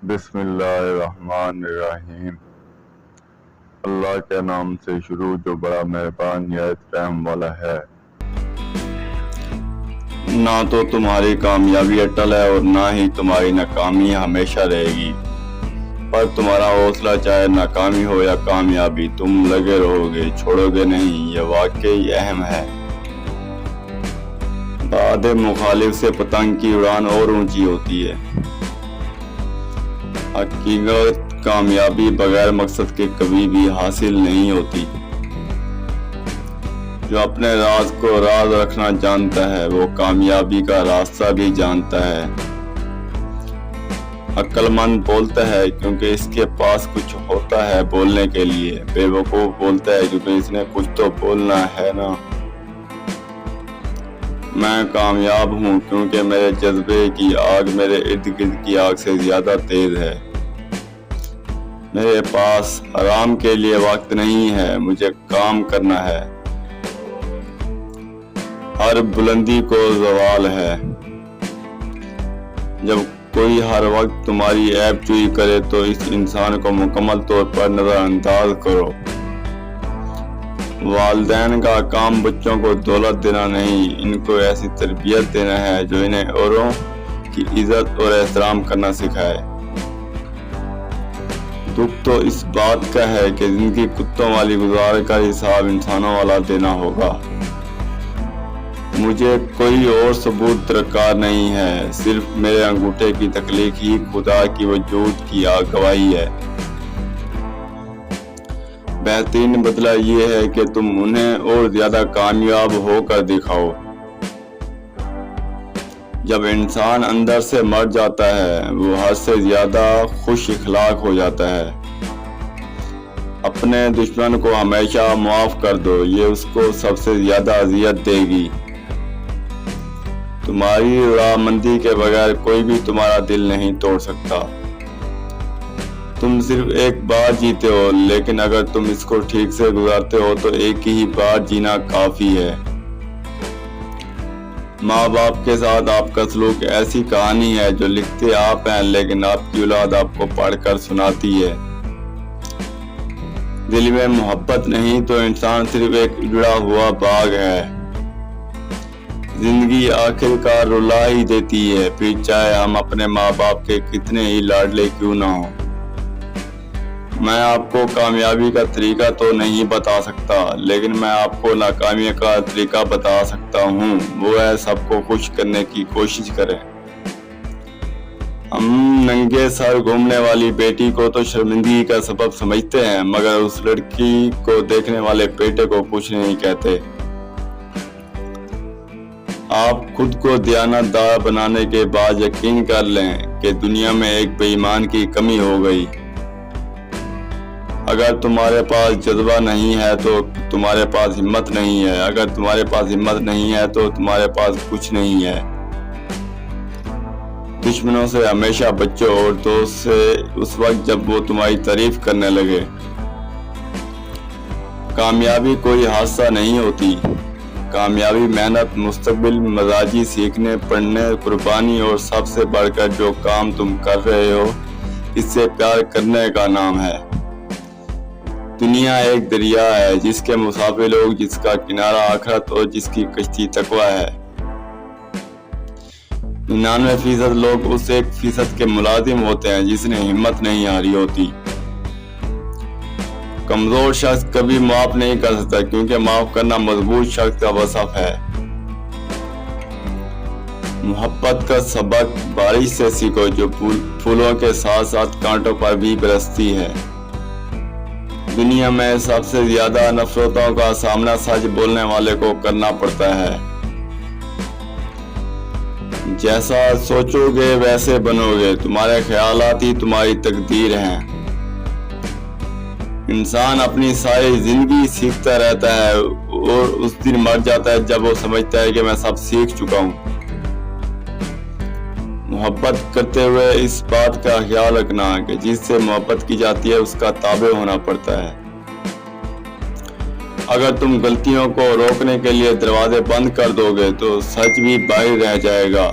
بسم اللہ الرحمن الرحیم۔ اللہ کے نام سے شروع جو بڑا مہربان نہایت رحم والا ہے۔ نہ تو تمہاری کامیابی اٹل ہے اور نہ ہی تمہاری ناکامی ہمیشہ رہے گی، پر تمہارا حوصلہ چاہے ناکامی ہو یا کامیابی، تم لگے رہو گے، چھوڑو گے نہیں، یہ واقعی اہم ہے۔ بعد مخالف سے پتنگ کی اڑان اور اونچی ہوتی ہے۔ حقیقت کامیابی بغیر مقصد کے کبھی بھی حاصل نہیں ہوتی۔ جو اپنے راز کو راز رکھنا جانتا ہے وہ کامیابی کا راستہ بھی جانتا ہے۔ عقل مند بولتا ہے کیونکہ اس کے پاس کچھ ہوتا ہے بولنے کے لیے، بے وقوف بولتا ہے کیونکہ اس نے کچھ تو بولنا ہے نا۔ میں کامیاب ہوں کیونکہ میرے جذبے کی آگ میرے ارد گرد کی آگ سے زیادہ تیز ہے۔ میرے پاس آرام کے لیے وقت نہیں ہے، مجھے کام کرنا ہے۔ ہر بلندی کو زوال ہے۔ جب کوئی ہر وقت تمہاری عیب جوئی کرے تو اس انسان کو مکمل طور پر نظر انداز کرو۔ والدین کا کام بچوں کو دولت دینا نہیں، ان کو ایسی تربیت دینا ہے جو انہیں اوروں کی عزت اور احترام کرنا سکھائے۔ دکھ تو اس بات کا ہے کہ زندگی کتوں والی گزار کر حساب انسانوں والا دینا ہوگا۔ مجھے کوئی اور ثبوت درکار نہیں ہے، صرف میرے انگوٹھے کی تخلیق ہی خدا کی وجود کی گواہی ہے۔ بہترین بدلہ یہ ہے کہ تم انہیں اور زیادہ کامیاب ہو کر دکھاؤ۔ جب انسان اندر سے مر جاتا ہے وہ حد سے زیادہ خوش اخلاق ہو جاتا ہے۔ اپنے دشمن کو ہمیشہ معاف کر دو، یہ اس کو سب سے زیادہ اذیت دے گی۔ تمہاری رضامندی کے بغیر کوئی بھی تمہارا دل نہیں توڑ سکتا۔ تم صرف ایک بار جیتے ہو، لیکن اگر تم اس کو ٹھیک سے گزارتے ہو تو ایک ہی بار جینا کافی ہے۔ ماں باپ کے ساتھ آپ کا سلوک ایسی کہانی ہے جو لکھتے آپ ہیں لیکن آپ کی اولاد آپ کو پڑھ کر سناتی ہے۔ دل میں محبت نہیں تو انسان صرف ایک اجڑا ہوا باغ ہے۔ زندگی آخر کار رلا ہی دیتی ہے، پھر چاہے ہم اپنے ماں باپ کے کتنے ہی لاڈلے کیوں نہ ہوں۔ میں آپ کو کامیابی کا طریقہ تو نہیں بتا سکتا، لیکن میں آپ کو ناکامی کا طریقہ بتا سکتا ہوں، وہ ہے سب کو خوش کرنے کی کوشش کریں۔ ہم ننگے سر گھومنے والی بیٹی کو تو شرمندگی کا سبب سمجھتے ہیں، مگر اس لڑکی کو دیکھنے والے بیٹے کو کچھ نہیں کہتے۔ آپ خود کو دیانت دار بنانے کے بعد یقین کر لیں کہ دنیا میں ایک بے ایمان کی کمی ہو گئی۔ اگر تمہارے پاس جذبہ نہیں ہے تو تمہارے پاس ہمت نہیں ہے، اگر تمہارے پاس ہمت نہیں ہے تو تمہارے پاس کچھ نہیں ہے۔ دشمنوں سے ہمیشہ بچو اور دوست سے اس وقت جب وہ تمہاری تعریف کرنے لگے۔ کامیابی کوئی حادثہ نہیں ہوتی، کامیابی محنت، مستقبل، مزاجی، سیکھنے، پڑھنے، قربانی اور سب سے بڑھ کر جو کام تم کر رہے ہو اس سے پیار کرنے کا نام ہے۔ دنیا ایک دریا ہے جس کے مسافر لوگ، جس کا کنارہ آخرت اور جس کی کشتی تقویٰ ہے۔ 99% لوگ اس 1% کے ملازم ہوتے ہیں جس نے ہمت نہیں ہاری ہوتی۔ کمزور شخص کبھی معاف نہیں کر سکتا کیونکہ معاف کرنا مضبوط شخص کا وصف ہے۔ محبت کا سبق بارش سے سیکھو جو پھولوں کے ساتھ ساتھ کانٹوں پر بھی برستی ہے۔ دنیا میں سب سے زیادہ نفرتوں کا سامنا سچ بولنے والے کو کرنا پڑتا ہے۔ جیسا سوچو گے ویسے بنو گے، تمہارے خیالات ہی تمہاری تقدیر ہیں۔ انسان اپنی ساری زندگی سیکھتا رہتا ہے اور اس دن مر جاتا ہے جب وہ سمجھتا ہے کہ میں سب سیکھ چکا ہوں۔ محبت کرتے ہوئے اس بات کا خیال رکھنا کہ جس سے محبت کی جاتی ہے اس کا تابع ہونا پڑتا ہے۔ اگر تم غلطیوں کو روکنے کے لیے دروازے بند کر دو گے تو سچ بھی باہر رہ جائے گا۔